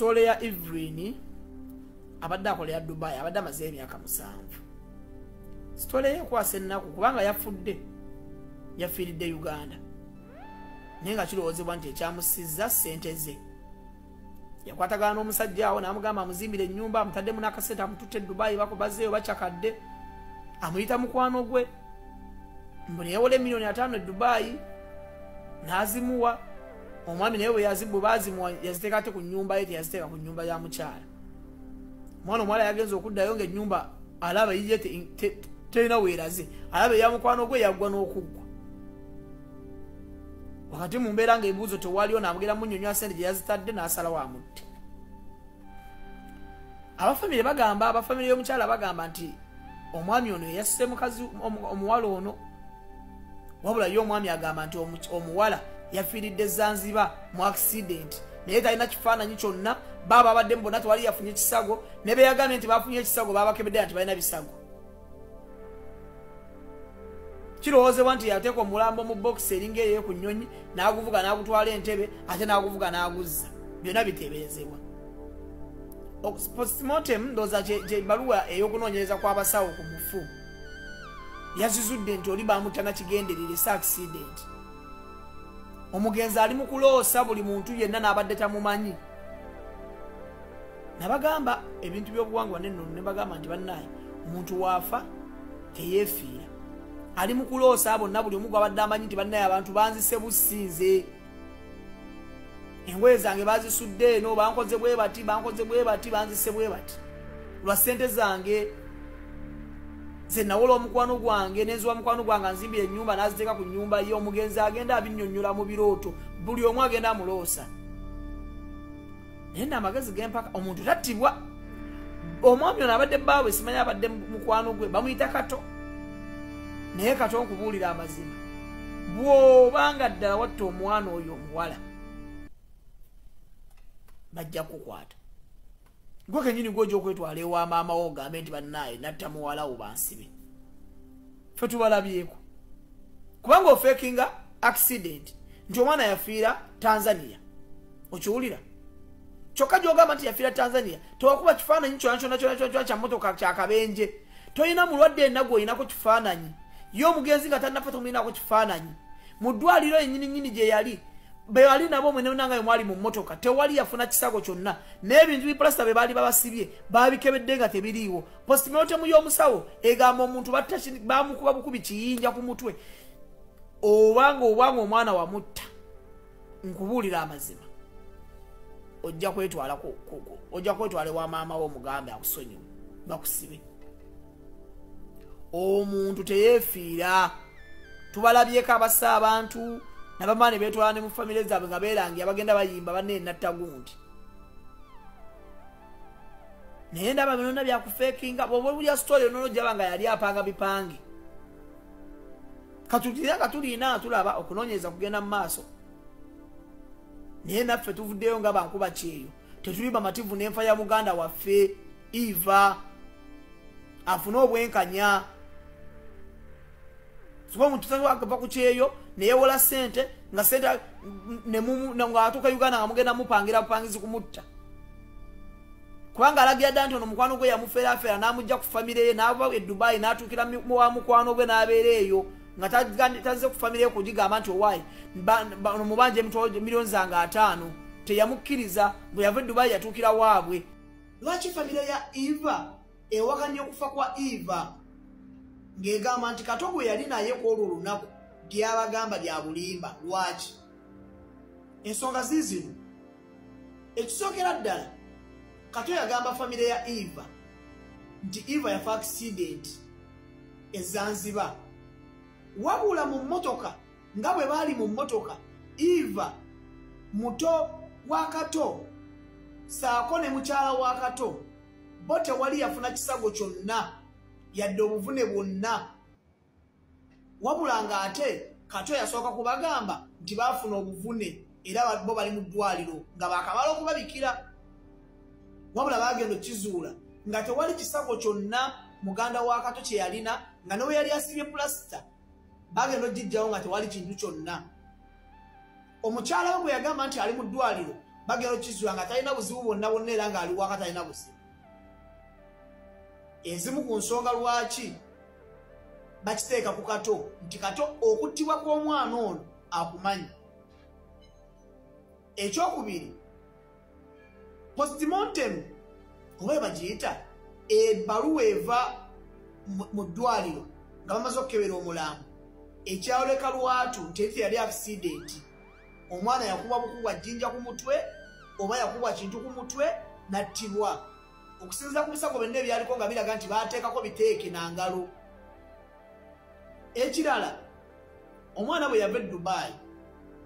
story ya Evelyn abadde akolera Dubai abadde amaze emyaka 7 story ye kwasa ennaku kubanga yafudde yafiiridde Uganda naye nga kirowoozebwa nti ekyamusizza ssente ze yakwatagana n'omusajja awo n'amugamba amuzimbire ennyumba amutaddemu n'akasente amututte Dubai bakubazeeyo bakyakadde amuyita mukwano gwe mbone yawola $5,000,000 e Dubai n'azimuwa omwami naye bwe yazibbu baazimuwa yaziteeka ate ku nnyumba ye teyaziteeka ku nnyumba ya mukyala omwana omuwala yagenza okuddayo ng'ennyumba alaba yiye terina weeraze alaba eya mukwano gwe yaggwa n'okuggwa wakati mu mbeera ng'ebibuuzo tewaliyo n'amugera munnyonnyola ssente gye yazitadde n'asalawo amutte abafamire y'omukyala bagamba nti omwami ono yasse mukazi omuwala ono wabula ye omwami agamba nti omuwala yafiiridde Zanzibar mu accident naye talina kifaananyi kyonna baaba abadde mbona tewali yafunye ekisago ne beyagambye nti bafunye ekisago baabakebedde nti balina bisago kirowoozebwa nti yateeka omulambo mu bokisi eringa eyo ku nnyonyi n'aguvuga n'agutwala entebe ate n'aguvuga n'aguzza byonna biteeberezebwa postmortem ndowooza gyebaluwa ey'okunoonyereza kw'abasawo ku mufu yazizudde nti oli bamutta nakigenderere sa accident omugenzi ali mu kuloosa buli muntu yenna n'abadde tamumanyi nabagamba ebintu by'obuwangwa nennono ne bagamba nti bannaaye omuntu waafa teyeefiira ali mu kuloosa bonna buli omu gwabadde amanyi nti bannaaye abantu banzise businze engoye zange bazisudde eno bankoze bwe bati banzise bwe bati lwa ssente zange ze nawola omukwano gwange nenziwa mukwano gwange nzimbira ennyumba n'aziteeka ku nnyumba ye omugenzi agenda abinnyonnyola mu birooto buli omu agenda amuloosa naye n'amagezi g'empaka omuntu tattibwa omwami ono abadde bbaawe simanyi abadde mukwano gwe bamuyita Kato naye Kato nkubuulira amazima bw'obanga ddala watta omwana oyo omuwala bajja kukwata gwe kenyini gwoja okwetwala ewa maama wo ogambe nti bannaaye natta muwala wo bansibe ffe tubalabyeko kubanga ofeekinga accident nti omwana yafiira Tanzania okiwulira kyokka gy'ogamba nti yafiira Tanzania tewakuba kifaananyi kyona kya mmotoka kyakabenje toyina mulwadde yenna gw'oyinako kifaananyi ye omugenzi nga tannafa tomulinako kifaananyi mu ddwaliro ennyini gye yali bali nabo mwene nangayo mwali mu mmotoka tewali yafuna kisago kyonna n'ebintu biplasta be baali babasibye babikebedde nga tebiriiwo postmortem y'omusawo egamba omuntu bamukuba bukubi kiyinja ku mutwe obanga omwana wamutta nkubuulira amazima ojja kwetwala ewa maama wo omugambe akusonyiwe bakusibe omuntu teyeefiira tubalabyeko abassa abantu nabamaani beetwala ne mu famire zaabwe nga beerangi abagenda bayimba banne nattagundi naye ndaba byonna byakufeekinga bwoba bulya story onono gyaba nga yali apanga bipange katutira tuliina tulaba okunoonyereza kugenda mu maaso naye naffe tuvuddeyo nga bankuba kyeyo tetuli bamativu n'enfa ya muganda waffe Eva afune obwenkanya suba omuntu tava ku kyeyo neyewola ssente nga ssente ng'atuuka Uganda nga mugenda mupangira bupangizi kumutta kubanga alagira dda nti ono mukwano gwe yamufeerafeera n'amugja ku famire ye n'ava e Dubai n'atuukira wa mukwano gwe n'abeera eyo nga tazze ku famire ye kugigamba nti owaayi mubanja miliyoni zange 5 teyamukkiriza bwe yava e Dubai yatuukira waabwe lwaki famire ya Eva ewakanya okufa kwa Eva ng'egamba nti Kato gwe yali naye kwolwo olunaku lyabagamba lya bulimba lwaki ensonga ziizino ekisookera ddala Kato yagamba famire ya Eva nti Eva yafa accident e Zanzibar wabula mu mmotoka nga bwe baali mu mmotoka Eva muto wa Kato saako ne mukyala wa Kato bo tewali yafuna kisago kyonna yadde obuvune bwonna wabula nga ate Kato yasooka kubagamba nti baafuna obuvune era bo bali mu ddwaliro nga bakamala okubabikira wabula bagenda okizuula nga tewali kisago kyonna muganda wa Kato kye yalina nga newe yali asibye plasita bagenda ogijjawo nga tewali kintu kyonna omukyala we bwe yagamba nti ali mu ddwaliro bagenda okizula nga talina buzibu bwonna bwonna era ng'ali waka talina buzibu. Ezimu ku nsonga lwaki bakiteeka ku Kato nti Kato okuttibwa kw'omwana ono akumanyi. Ekyokubiri, postmortem oba bagiyita ebbaluwa eva mu ddwaliro nga bamaze okukebera omulambo ekyawoleka lwatu nti yali accident, omwana yakubwa bukubwa jjinja ku mutwe oba yakubwa kintu ku mutwe nattibwa. Okusinziira ku bisago byonna ebyaliko nga biraga nti baateekako biteeke na ngalo. Ekirala, omwana bwe yava e Dubai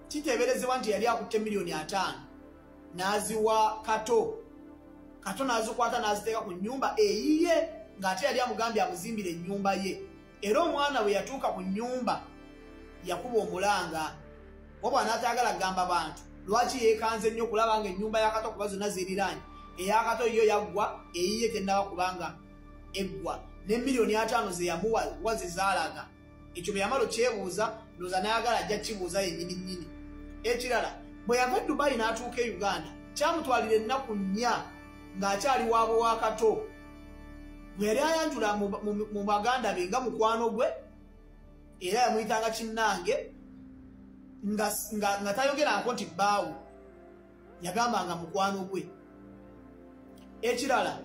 kiteeberezebwa nti yali akutte $5,000,000 n'aziwa Kato. Kato n'azikwata n'aziteeka ku nnyumba eyiye ng'ate yali amugambye amuzimbire ennyumba ye. Era omwana bwe yatuuka ku nnyumba yakuba omulanga. Wabula n'atayagala kugamba bantu lwaki yeekanze nnyo okulaba nga ennyumba ya Kato kuba zonna zeeriraanye. Eya Kato yo yaggwa, eyiye tennaba kubanga eggwa. Ne $5,000,000 ze yamuwa wa ze zaalaga. Ekyo bwe yamala okyebuuza ndowooza n'ayagala ajja kibuuza yennyini nnyini. Ekirala, bwe yava e Dubai n'atuuka e Uganda kyamutwalira ennaku 4 ng'akyali waabo wa Kato. Bwe yali ayanjula mu baganda be nga mukwano gwe era yamuyitanga kinnange nga tayogerako nti bbaawo, yagambanga mukwano gwe. Ekirala,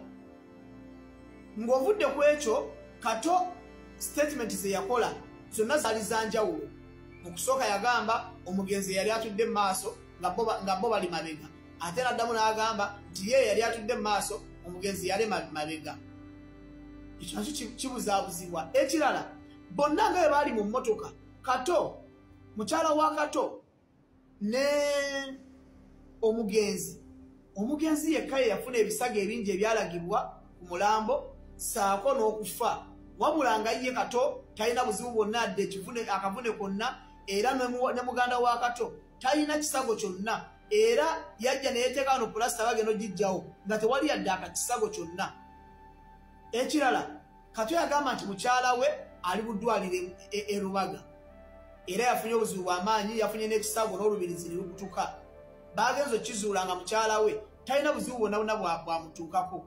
ng'ovudde ku ekyo Kato statement ze yakola zonna zaali za njawulo. Okusooka yagamba omugenzi yali atudde mu maaso nga bo bali mabega, ate n'addamu n'agamba nti ye yali atudde mu maaso omugenzi yali mabega. Ekyo nakyo kibuzaabuzibwa. Ekirala, bonna nga bwe baali mu mmotoka, Kato, mukyala wa Kato ne omugenzi yekka ye yafuna ebisago ebingi ebyalagibwa ku mulambo saako n'okufa. Wabula nga ye Kato talina buzibu bwonna adde akavune konna, era ne muganda wa Kato talina kisago kyonna, era yajja ne yeteeka wano pulasita bagenda ogijjawo nga tewali yadde akakisago kyonna. Ekirala, Kato yagamba nti mukyala we ali buddwaliro e Rubaga era yafunye obuzibu bw'amaanyi, yafunye n'ekisago n'olubirizi ne lukutuka. Bagenze okizuula nga mukyala we talina buzibu bwonna bwonna bwamutuukako.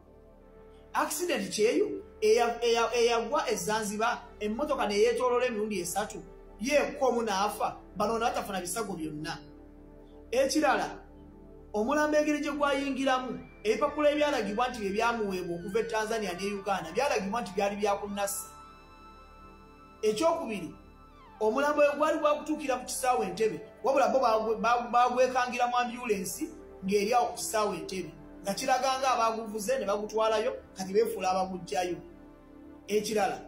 Accident kyeyo eyagwa e Zanzibar, emmotoka ne yeetooloola emirundi 3 yeekko omu n'afa, bano n'abatafuna bisago byonna. Ekirala, omulambo engeri gye gwayingiramu, ebipapula ebyalagibwa nti bye byamuweebwa okuva e Tanzania ne Uganda byalagibwa nti byali byakunnasi. Ekyokubiri, omulambo we gwali gwakutuukira ku kisaawe Entebbe, wabula bo bagwekangira mu ambulensi ng'eri awo ku kisaawe Entebbe, nga kiraga nga abaguvuze ne bagutwalayo kati beefuula abaguggyayo. Ekirala,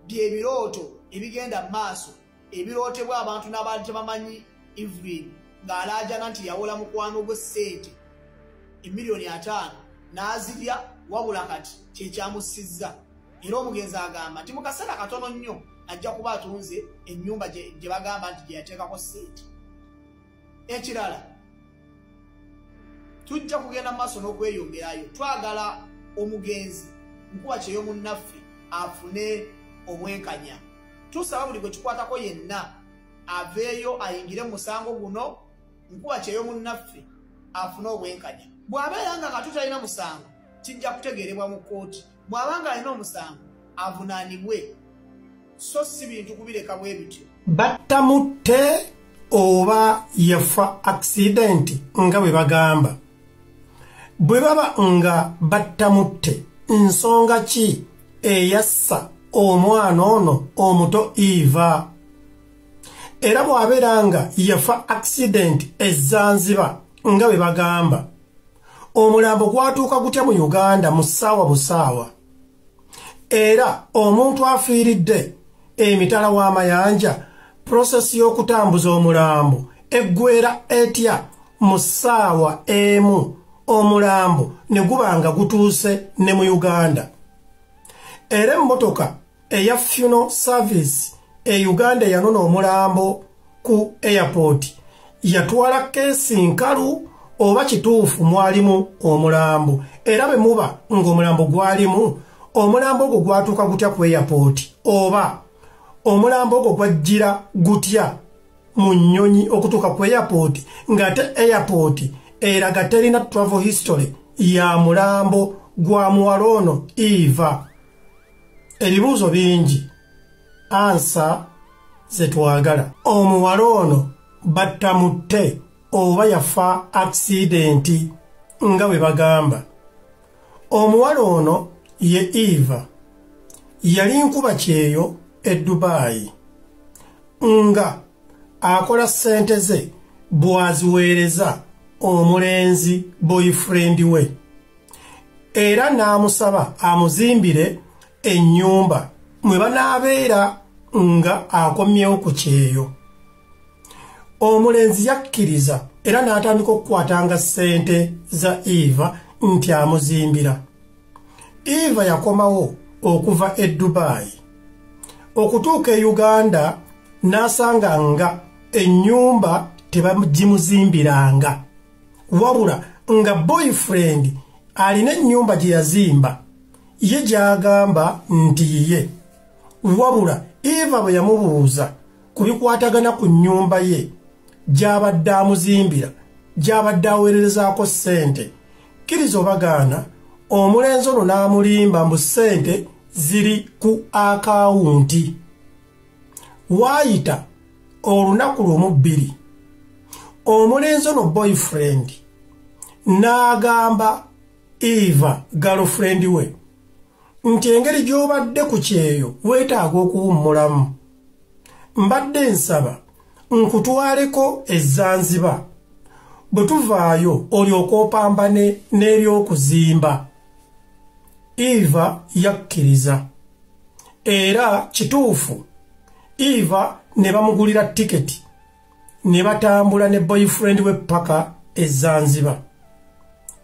by'ebirooto ebigenda mu maaso ebirootebwa abantu n'abaali tebamanyi Evelyn ng'alaajana nti yawola mukwano gwe ssente $5,000,000 n'azirya, wabula kati kyekyamusizza. Era omugenzi agamba nti mu kaseera katono nnyo ajja kuba atunze ennyumba gye bagamba nti gye yateekako ssente. Ekirala, tujja kugenda mu maaso n'okweyongerayo. Twagala omugenzi nkuba kyeyo munnaffe afune obwenkanya. Tusaba buli gwe kikwatako yenna aveeyo ayingire mu musango guno, nkuba kyeyo munnaffe afune obwenkanya. Bw'abeera nga Kato talina musango kijja kutegeerebwa mu kkooti. Bw'aba nga alina omusango avunaanibwe, so si bintu kubireka bwe bityo. Battamutte oba yafa accident nga bwe bagamba. Bwe baba nga battamutte, nsonga ki eyassa omwana ono omuto Eva? Era bw'abeera nga yafa accident e Zanzibar nga bwe bagamba, omulambo gwatuuka gutya mu Uganda mu ssaawa busaawa? Era omuntu afiiridde emitala w'amayanja, prosesi y'okutambuza omulambo eggwera etya mu ssaawa emu omulambo ne guba nga gutuuse ne mu Uganda? Era emmotoka eya funeral service e Uganda yanona omulambo ku airport yatwala keesi nkalu oba kituufu mwalimu omulambo? Era bwe muba ng'omulambo gwalimu, omulambo ogwo gwatuuka gutya ku airport? Oba omulambo ogwo gwajjira gutya mu nnyonyi okutuuka ku airport ng'ate airport eraga terina travel history ya mulambo gwa muwala ono Eva. Ebibuuzo bingi, ansa zetwagala. Omuwala ono battamutte oba yafa accidenti nga bwe bagamba. Omuwala ono ye Eva yali nkuba kyeyo e Dubai nga akola ssente ze bwaziweereza omulenzi boyfriend we, era n'amusaba amuzimbire ennyumba mwe banaabeera nga akomyewo ku kyeyo. Omulenzi yakkiriza era n'atandika okukwatanga ssente za Eva nti amuzimbira. Eva yakomawo okuva e Dubai okutuuka e Uganda n'asanga nga ennyumba tebagimuzimbiranga, wabula nga boyfriend alina ennyumba gye yazimba ye gy'agamba nti ye, wabula Eva bwe yamubuuza ku bikwatagana ku nnyumba ye gy'abadde amuzimbira, gy'abadde aweererezaako ssente, kkiriza obagaana, omulenzi ono n'amulimba mbu ssente ziri ku akawunti. Waayita olunaku lumu bbiri, omulenzi ono boyfriend n'agamba Eva girlfriend we nti engeri gy'obadde ku kyeyo weetaaga okuwummulamu. Mbadde nsaba nkutwaleko e Zanzibar, bwe tuvaayo olyoke opambane n'ebyokuzimba. Eva yakkiriza, era kituufu Eva ne bamugulira tiketi ne batambula ne boyfriend we paka e Zanzibar.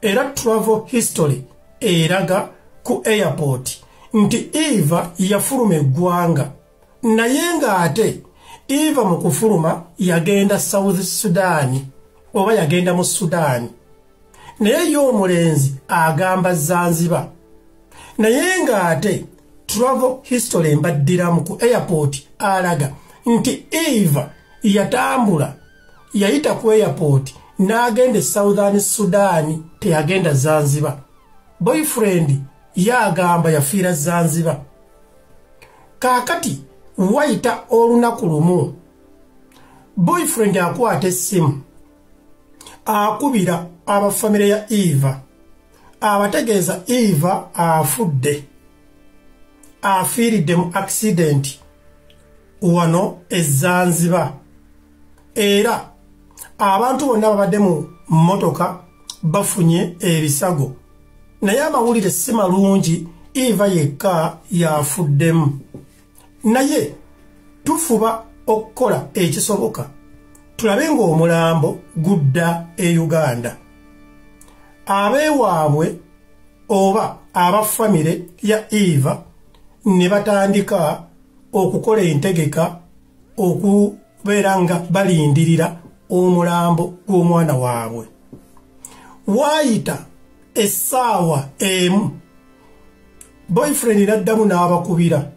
Era travel history eraga ku airport nti Eva yafuluma eggwanga, naye ng'ate Eva mu kufuluma yagenda South Sudan oba yagenda mu Sudan, naye y'omulenzi agamba Zanzibar. Naye ng'ate travel history mbaddiramu ku airport alaga nti Eva yatambula yayita ku airport n'agenda Southern Sudan, teyagenda Zanzibar. Boyfriend yagamba yafiira Zanzibar. Kaakati wayita olunaku lumu, boyfriend akwata essimu akubira abafamire ya Eva abategeeza Eva afudde, afiiridde mu accident wano e Zanzibar, era abantu bonna babadde mu mmotoka bafunye ebisago, naye amawulire si malungi, Eva yekka yafuddemu. Naye tufuba okukola ekisoboka tulabe ng'omulambo gudda e Uganda. Abeewaabwe oba abafamire ya Eva ne batandika okukola entegeka okubeera nga balindirira omulambo gw'omwana waabwe. Waayita essaawa emu, boyfriend n'addamu n'abakubira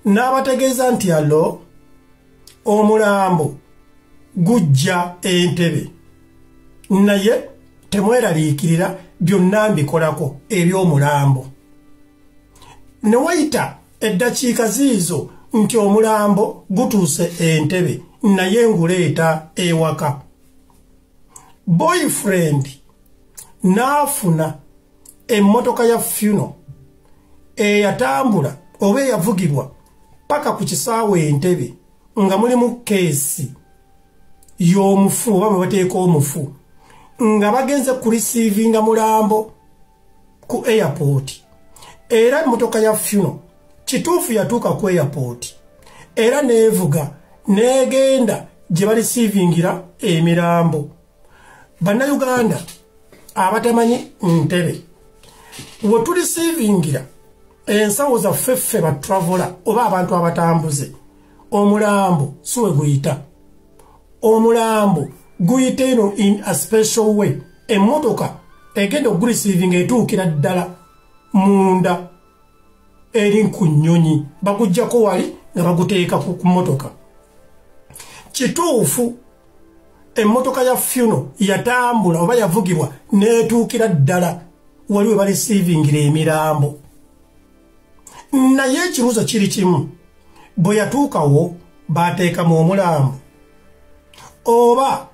n'abategeeza nti allo omulambo gujja Entebbe, naye temweraliikirira byonna mbikolako eby'omulambo. Ne wayita eddakiika ziizo nti omulambo gutuuse Entebbe, naye nguleeta ewaka. Boyfriend n'afuna emmotoka ya funeral eyatambula oba eyavugibwa paka ku kisaawe Entebbe nga mulimu keesi y'omufu oba bwe bateeka omufu, nga bagenze ku receivinga mulambo ku airport. Era emmotoka ya funeral kituufu yatuuka ku airport, era neevuga n'egenda gye bareceivingira emirambo. Bannayuganda abatamanyi Entebbe, we tureceivingira ensawo zaffe ffe batraveler oba abantu abatambuze, omulambo si we guyita. Omulambo guyita eno in a special way. Emmotoka egenda ogureceiving etuukira ddala munda eri ku nnyonyi, bagujjako wali nga baguteeka ku mmotoka. Kituufu emmotoka ya funeral yatambula oba yavugibwa netuukira ddala waliwe balisiivingira emirambo naye ekibuuzo kiri kimu bwe yatuukawo baateekamu omulambo oba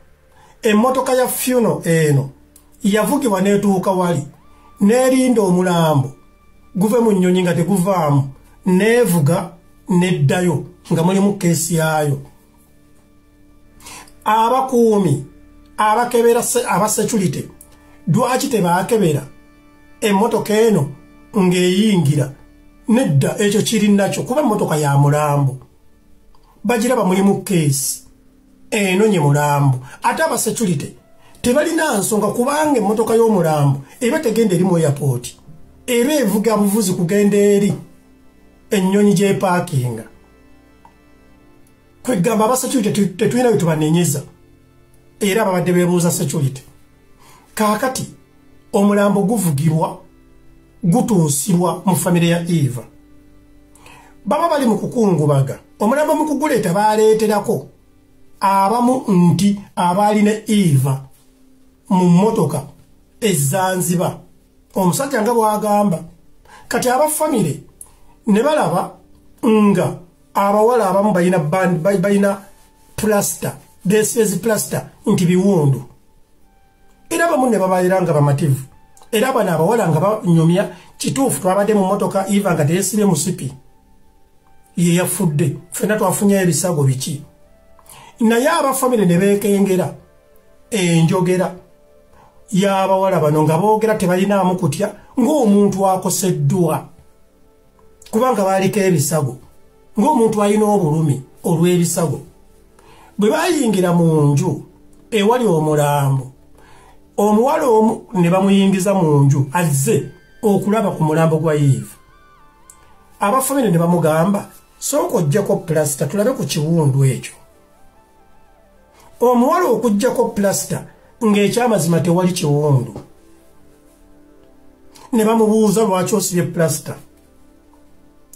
emmotoka ya funeral eno yavugibwa netuuka wali nerinda omulambo guve mu nnyonyi nga teguvaamu nevuga neddayo nga mulimu keesi yaayo abakuumi abakebera abasecurity dwaki tebaakebera emmotoka eno ng'eyingira nedda ekyo kiri nakyo kuba emmotoka ya mulambo bagiraba mulimu keesi eno nye mulambo ate abasecurity tebalina nsonga kubanga emmotoka y'omulambo eba tegenda eri mu airport eba evuga buvuzi kugenda eri ennyonyi gy'epaakinga kwegamba abasecurity tetulina bye tubanenyeza era babadde beebuuza security kaakati omulambo guvugirwa gutuusibwa mu famire ya Eva baba bali mu kukungubaga omulambo mu kuguleeta baaleeterako abamu nti abaali ne Eva mu mmotoka ezanziba omusajja nga bwagamba kati abafamire ne balaba nga abawala abamu balina plasta desezi plasta nti biwundu era bamu ne babaira nga bamativu era bano abawala nga banyumya kituufu twabadde mu mmotoka Eva nga teyesibye musipi ye yafudde ffenna twafunyayo ebisago biki naye abafamire ne beekengera enjogera y'abawala bano nga boogera tebalinaamu kutya ng'omuntu akoseddwa kubanga baaliko ebisago ng'omuntu alina obulumi olw'ebisago bwe baayingira mu nju ewali omulambo omuwala omu ne bamuyingiza mu nju azze okulaba ku mulambo gwa Eva abafamire ne bamugamba sooka oggyako plasita tulabe ku kiwundu ekyo omuwala okuggyako plasita ng'ekyamazima tewali kiwundu ne bamubuuza lwaki osibye plasita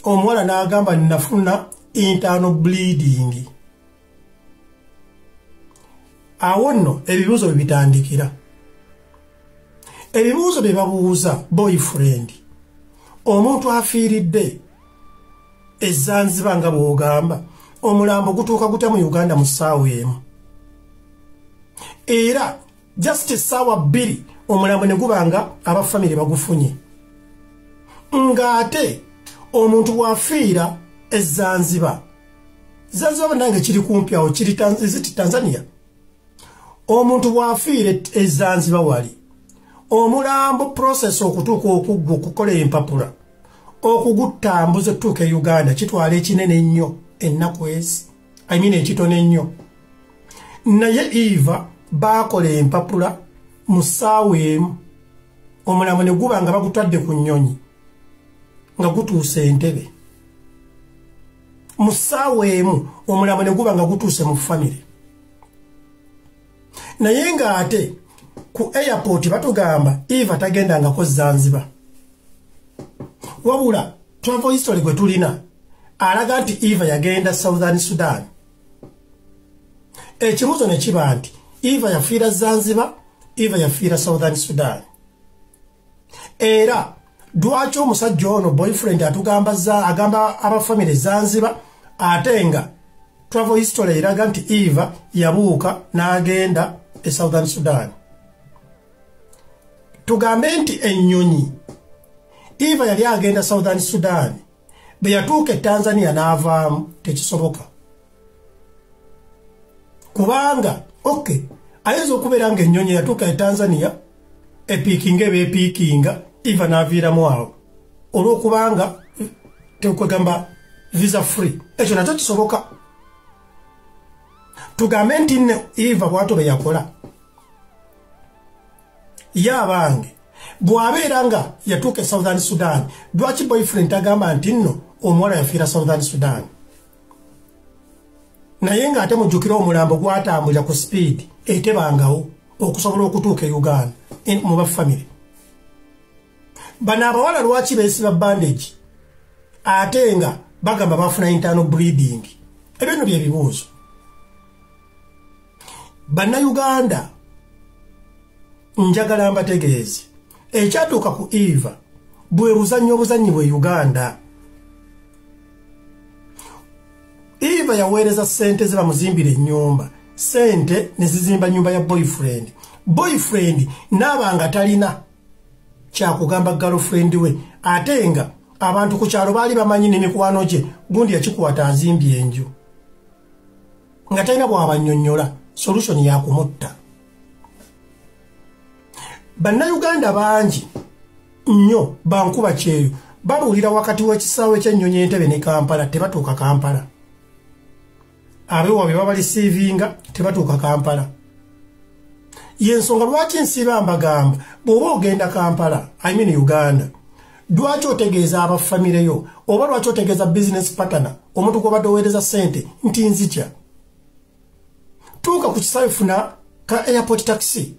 omuwala n'agamba nafuna internal bleeding awo nno ebibuuzo bye bitandikira ebibuuzo bye babuuza boyfriend omuntu afiiridde ezanziba nga bw'ogamba omulambo gutuuka gutya mu Uganda mu ssaawa emu era just essaawa bbiri omulambo ne gubanga abafamire bagufunye ng'ate omuntu bw'afiira ezanziba zanziba nange kiri kumpi awo kiri Tanzania omuntu bw'afiira ezanziba wali omulambo process okutuuka okuggwa okukola empapula okugutambuza tuuka e Uganda kitwala ekinene ennyo ennaku ezi ekitono ennyo naye Eva baakola empapula mu ssaawa emu omulambo ne guba nga bagutwadde ku nnyonyi nga gutuuse entebe mu ssaawa emu omulambo ne guba nga gutuuse mu famire naye ng'ate ku airport batugamba Eva tagendangako Zanzibar wabula travel history gwe tulina alaga nti Eva yagenda Southern Sudan ekibuuzo ne kiba nti Eva yafiira Zanzibar Eva yafiira Southern Sudan era dwaki omusajja ono boyfriend agamba abafamire Zanzibar ate nga travel history eraga nti Eva yabuuka n'agenda e Southern Sudan tugambe nti ennyonyi Eva yali agenda Southern Sudan bwe yatuuka e Tanzania n'avaamu tekisoboka kubanga ayinza okubeera nga ennyonyi yatuuka e Tanzania epiikinga eba epiikinga Eva n'aviiramu awo olw'okubanga tekwegamba visa free ekyo nakyo kisoboka tugambe nti nno Eva bw'ato be yakola yabange bw'abeera nga yatuuka e Southern Sudan lwaki boyfriend agamba nti nno omuwala yafiira Southern Sudan naye ng'ate mujjukira omulambo gwatambulira ku speed etebangawo okusobola okutuuka e Uganda mu bafamire bano abawala lwaki beesiba bandage ate nga bagamba bafuna internal bleeding ebyo bye bibuuzo Bannayuganda njagala mbategeeze ekyatuuka ku Eva bwe buzannyo obuzannyibwa Uganda. Eva yaweereza ssente ze bamuzimbira ennyumba, ssente ne zizimba nyumba ya boyfriend. Boyfriend n'abanga talina kyakugamba girlfriend we, ate nga abantu ku kyalo baali bamanyi n'emikwano gye gundi yakikwata azimbye enju nga talina bw'abannyonnyola solution yakumutta. Bannayuganda bangi nnyo bankuba kyeyo babuulira wakati w'ekisaawe ky'ennyonyi Entebbe ne Kampala tebatuuka Kampala. Abeewa be babalisiivinga tebatuuka Kampala. Yensonga lwaki nsiba mbagamba bw'oba ogenda Kampala, I mean Uganda, lwaki otegeeza abafamireyo oba lwaki otegeeza business partner omuntu gw'obadde oweereza ssente nti nzija. Tuuka ku kisaawe funa ka airport taxi.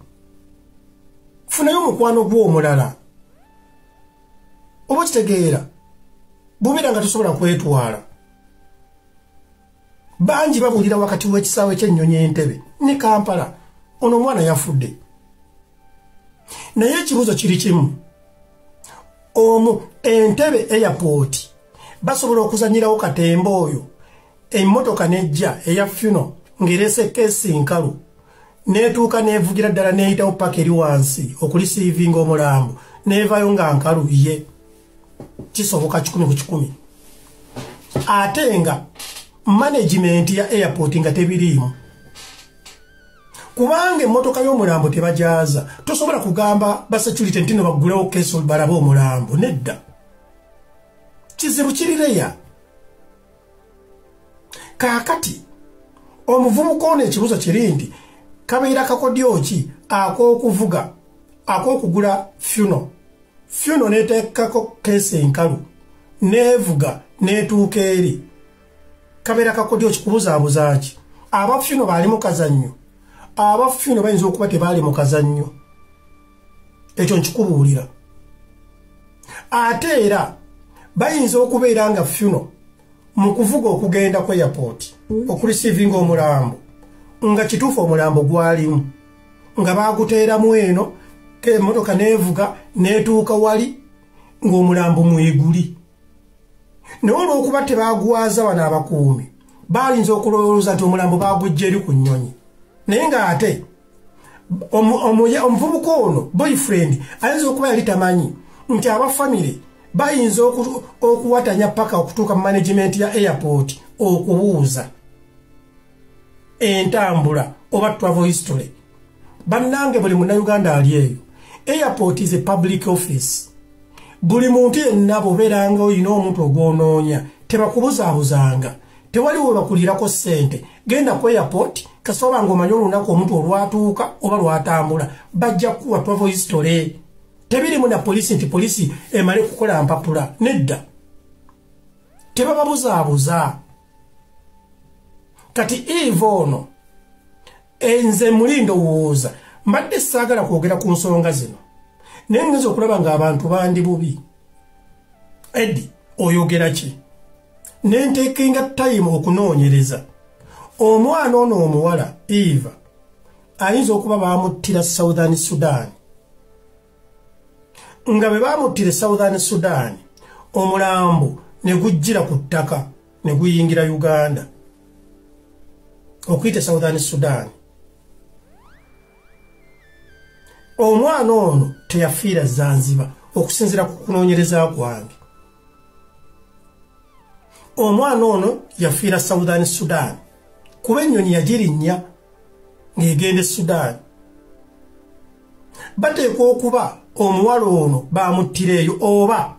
Funayo omukwano gw'omulala. Oba kitegeera bubeera nga tosobola kwetwala. Bangi babuulira wakati w'ekisaawe ky'ennyonyi Entebbe ne Kampala. Ono omwana yafudde. Naye ekibuuzo kiri kimu. Entebbe airport basobola okuzanyirawo katemba oyo emmotoka nejja eya funo ng'ereese keesi nkalu neetuuka neevugira ddala neeyitawo paka eri wansi okulisiivinga omulambo neevaayo nga nkalu ye. Kisoboka 100 ku 100. Ate nga management ya airport nga tebiriimu. Kubanga emmotoka y'omulambo tebajaaza, tosobola kugamba basecurity nti no baggulewo keesi balabe omulambo. Nedda. Kizibu kirireya. Kaakati omuvubuka ono ekibuuzo kiri nti kabeera kakodyo ki ak'okuvuga ak'okugula funo neeteekako keesi enkalu neevuga neetuuka eri. Kabeera kakodyo ki kubuzaabuza ki? Aba funo baali mu kazannyo. Aba funo bayinza okuba tebaali mu kazannyo. Ekyo nkikubuulira. Ate era bayinza okubeera nga funo mu kuvuga okugenda ku airport okulisiivinga omulambo nga kituufu omulambo gwalimu nga baaguteeramu eno ke emmotoka neevuga neetuuka wali ng'omulambo mweguli. Naye olw'okuba tebaagwaza bano abakuumi baalinza okulowooza nti omulambo baagujja eri ku nnyonyi. Naye ng'ate omuvubuka ono boyfriend ayinza okuba yali tamanyi nti abafamire bayinza okuwatanya paka okutuuka mu management ya airport okubuuza entambula oba travel history. Bannange buli munnayuganda ali eyo. Airport is a public office. Buli muntu yenna bw'obeeranga olina omuntu ogw'onoonya tebakubuzaabuzanga. Tewaliwo bakulirako ssente. Genda ku airport kasoba ng'omanyi olunaku omuntu olwatuuka oba lwatambula bajja kuwa travel history. Tebirimu na polisi nti polisi emale kukola mpapula. Nedda. Tebababuzaabuza. Kati Eva ono enze mulindo wooza mbadde saagala kwogera ku nsonga zino naye ngenza okulaba ng'abantu bandi bubi. Eddi oyogera ki? Nenteekenga time okunoonyereza omwana ono omuwala Eva ayinza okuba baamuttira Southern Sudan. Nga bwe baamuttira Southern Sudan omulambo ne gujjira ku ttaka ne guyingira Uganda okuyita Southern Sudan. Omwana ono teyafiira Zanzibar okusinziira ku kunoonyereza kwange. Omwana ono yafiira Southern Sudan kuba ennyonyi yagirinnya ng'egenda e Sudan. Bateekwa okuba omuwala ono baamuttira eyo oba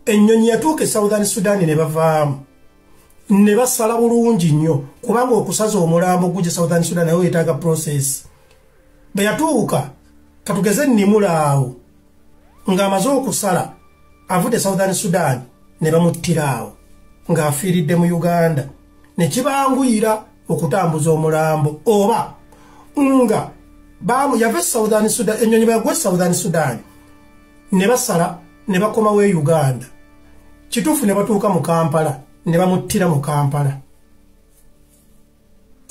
ennyonyi yatuuka e Southern Sudan ne bavaamu ne basala bulungi nnyo kubanga okusaza omulambo gujja Southern Sudan nayo yeetaaga process. Bwe yatuuka katugeze nnimula awo ng'amaze okusala avudde Southern Sudan ne bamuttira awo ng'afiiridde mu Uganda ne kibanguyira okutambuza omulambo oba nga yava Southern Sudan ennyonyi bwegwe Southern Sudan ne basala ne bakomawo e Uganda kituufu ne batuuka mu Kampala ne bamuttira mu Kampala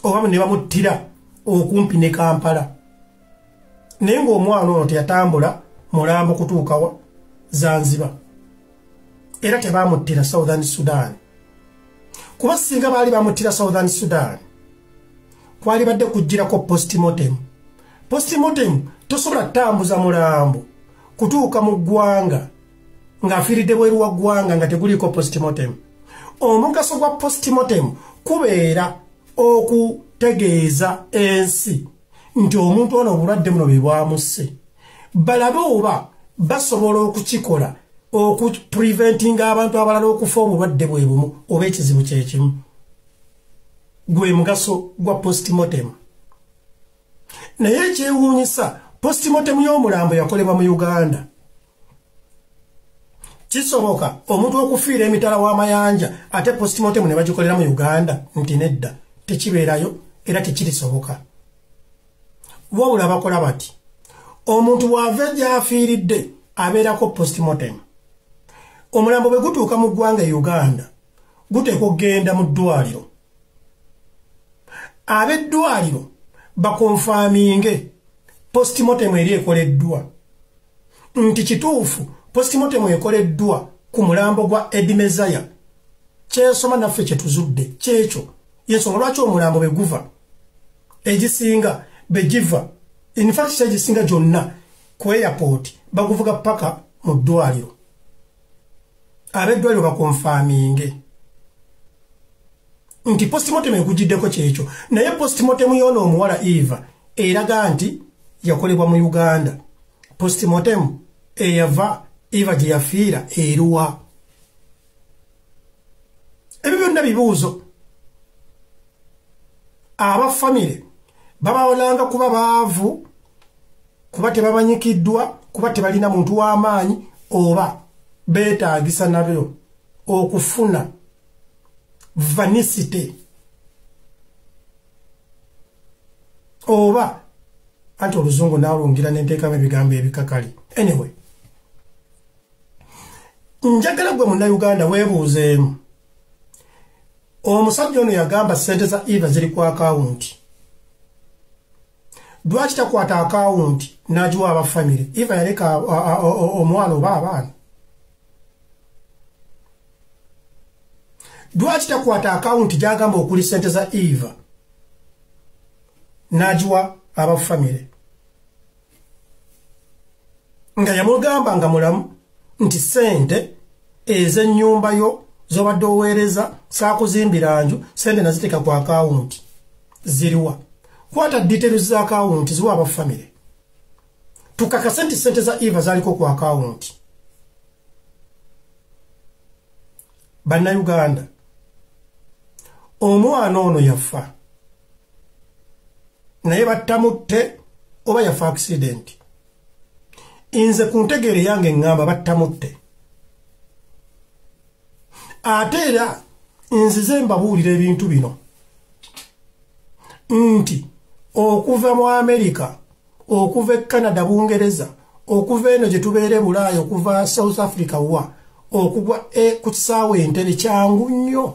oba ne bamuttira okumpi ne Kampala naye ng'omwana ono teyatambula mulambo kutuuka wa Zanzibar era tebamuttira Southern Sudan kuba singa baali bamuttira Southern Sudan kwali badde kujjirako postmortem tosobola tambuza mulambo kutuuka mu ggwanga ng'afiiridde bweru wa ggwanga nga teguliko postmortem. Omugaso gwa postmortem kubeera okutegeeza ensi nti omuntu ono obulwadde buno bwe bwamusse balabe oba basobola okukikola okupreventinga abantu abalala okufa obulwadde bwe bumu oba ekizibu kyekimu. Gwe mugaso gwa postmortem. Naye ekyewuunyisa postmortem y'omulambo yakolebwa mu Uganda. Kisoboka omuntu okufiira emitala w'amayanja ate postmortem ne bagikolera mu Uganda nti nedda tekibeerayo era tekirisoboka. Wabula bakola bati omuntu bw'ava gy'afiiridde abeerako postmortem. Omulambo bwe gutuuka mu ggwanga Uganda guteekwa okugenda mu ddwaliro. Ab'eddwaliro bakonfaaminge postmortem eri ekoleddwa nti kituufu postmortem ekoleddwa ku mulambo gwa Edimezaya kyesoma naffe kyetuzudde kyekyo yensonga lwaki omulambo bwe guva egisinga begiva in fact egisinga gyonna ku airport baguvuga paka mu ddwaliro. Ab'eddwaliro bakonfaaminge nti postmortem ekugiddeko kyekyo naye postmortem y'ono omuwala Eva eraga nti yakolebwa mu Uganda. Postmortem eyava Eva gye yafiira eruwa. Ebyo byonna bibuuzo. Abafamire babawolanga kuba baavu kuba tebamanyikiddwa kuba tebalina muntu w'amaanyi oba beetaagisa nabyo okufuna vanicity oba anti oluzungu naalungira nenteekamu ebigambo ebikakali. Anyway, njagala gwe munnayuganda weebuuzeemu omusajja ono yagamba ssente za Eva ziri ku akawunti. Lwaki takwata akawunti n'agiwa abafamire? Eva yaleka omwana oba abaana. Lwaki takwata akawunti gy'agamba okuli ssente za Eva n'agiwa abafamire? Nga yamugamba nga mulamu nti ssente ez'ennyumba yo z'obadde oweereza saakuzimbira nju ssente naziteeka ku akawunti ziriwa. Kwata details za akawunti ziwa abafamire. Tukakase nti ssente za Eva zaliko ku akawunti. Bannayuganda, omwana ono yafa naye battamutte oba yafa accident. Nze ku ntegeere yange ngamba battamutte. Ate era nzize mbabuulira ebintu bino nti okuva mu America, okuva e Canada, Bungereza, okuva eno gye tubeere Bulaaya, okuva South Africa wa okugwa ku kisaawe Entebbe kyangu nnyo.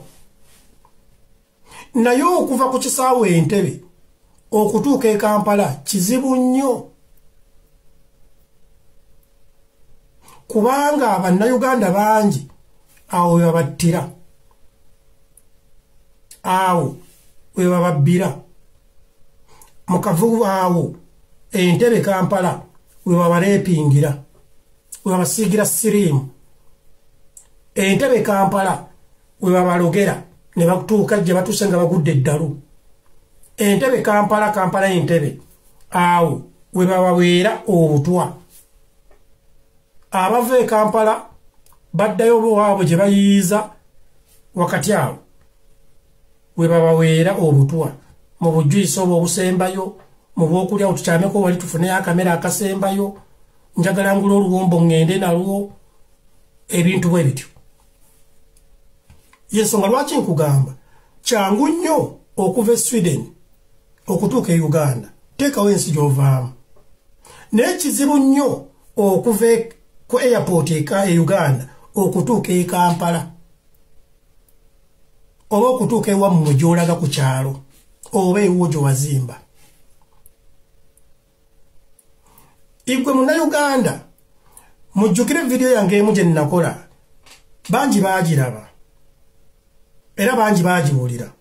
Naye okuva ku kisaawe Entebbe okutuuka e Kampala kizibu nnyo. Kubanga abannayuganda bangi awo we babattira, awo we bababbira, mu Kavubu awo Entebbe Kampala we babareepingira, we babasiigira siriimu. Entebbe Kampala we babalogera ne batuuka gye batuuse nga bagudde eddalu. Entebbe Kampala, Kampala Entebbe awo we babaweera obutwa. Abava e Kampala baddayo waabwe gye bayiiza wakati awo we babaweera obutwa mu bujjuisi obwo obusembayo mu bwokulya otukyameko wali tufuneyo akamera akasembayo njagala ngula oluwombo ŋŋende nalwo ebintu bwe bityo. Yensonga lwaki nkugamba kyangu nnyo okuva e Sweden okutuuka e Uganda, teekawo ensi gy'ovaamu. Naye kizibu nnyo okuva ku airport e Uganda okutuuka e Kampala oba okutuuka ewammwe gy'olaga ku kyalo oba ewuwo gye wazimba. igwe Munnayuganda mujjukire video yange emu gye nakola bangi baagiraba era bangi baagiwulira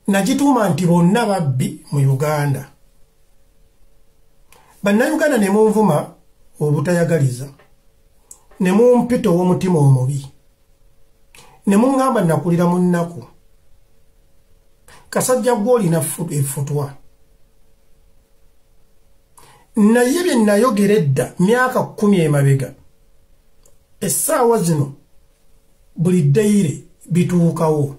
nagituuma nti bonna babbi mu Uganda. Bannayuganda ne munvuma obutayagaliza ne mumpita ow'omutima omubi ne muŋŋamba nakulira mu nnaku kasajja gw'olina effutwa naye bye nayogera edda myaka 10 emabega essaawa zino buli ddayire bituukawo.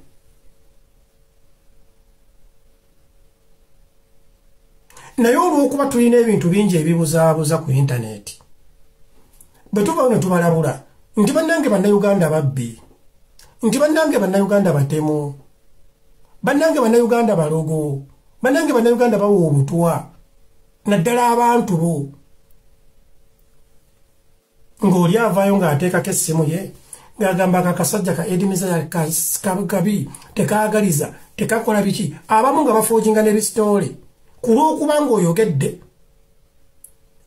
Naye olw'okuba tulina ebintu bingi ebibuzaabuza ku intaneti bwe tuva ne tubalabula nti bannange Bannayuganda babbi, nti bannange Bannayuganda batemu, bannange Bannayuganda balogo, bannange Bannayuganda bawa obutwa naddala abantu bo, ng'oli avaayo ng'ateekako essimu ye ng'agamba akasajja ka edimiza kabi tekaagaliza tekakola biki, abamu nga bafoojinga n'ebisitoole ku lw'okuba ng'oyogedde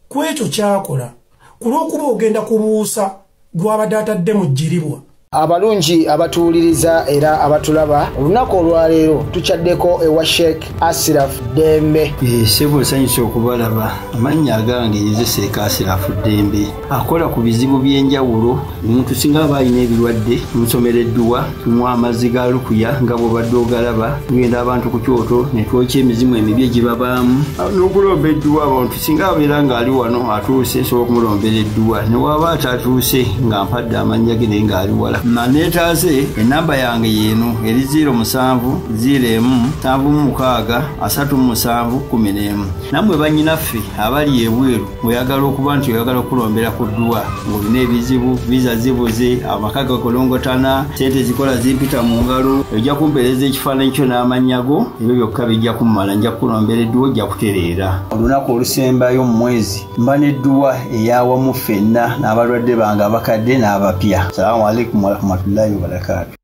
ku ekyo kyakola, ku lw'okuba ogenda kubuusa gw'abadde atadde mu jjiribwa. Abalungi abatuuliriza era abatulaba olunaku olwaleero tukyaddeko ewa Sheikh Ashraf Dembe. Sebo sanyusa okubalaba. Amannya agange nze Sheikh Ashraf Dembe akola ku bizibu by'enjawulo. Omuntu singa aba alina ebirwadde musomereddwa tunywa amazzi ga lukuya nga bw'obadde ogalaba, tugenda abantu ku kyoto ne twokya emizimu emibi egibabaamu n'okulomba edduwa. Abantu singa abeera ng'ali wano atuuse nsobola okumulombera edduwa, ne waba atatuuse nga mpadde amannya ge naye ng'ali wala. Manetaze enamba yange yeno eri 0707763711. Namwe bannyinaffe abali ebweru oyagala okuba nti oyagala okulombera ku dduwa ng'olina ebizibu visa zibuze amaka gakolongotana sente zikola zimpita mu ngalo ojja kumpeereza ekifaananyi kyo n'amannya go ebyo byokka bijja kummala nja kulombera edduwa ojja kutereera. Olunaku olusembayo mu mwezi mba n'edduwa eyawamu ffenna n'abalwadde bange abakadde n'abapya. Salaamu alaikum warahmatullahi wabarakatuh.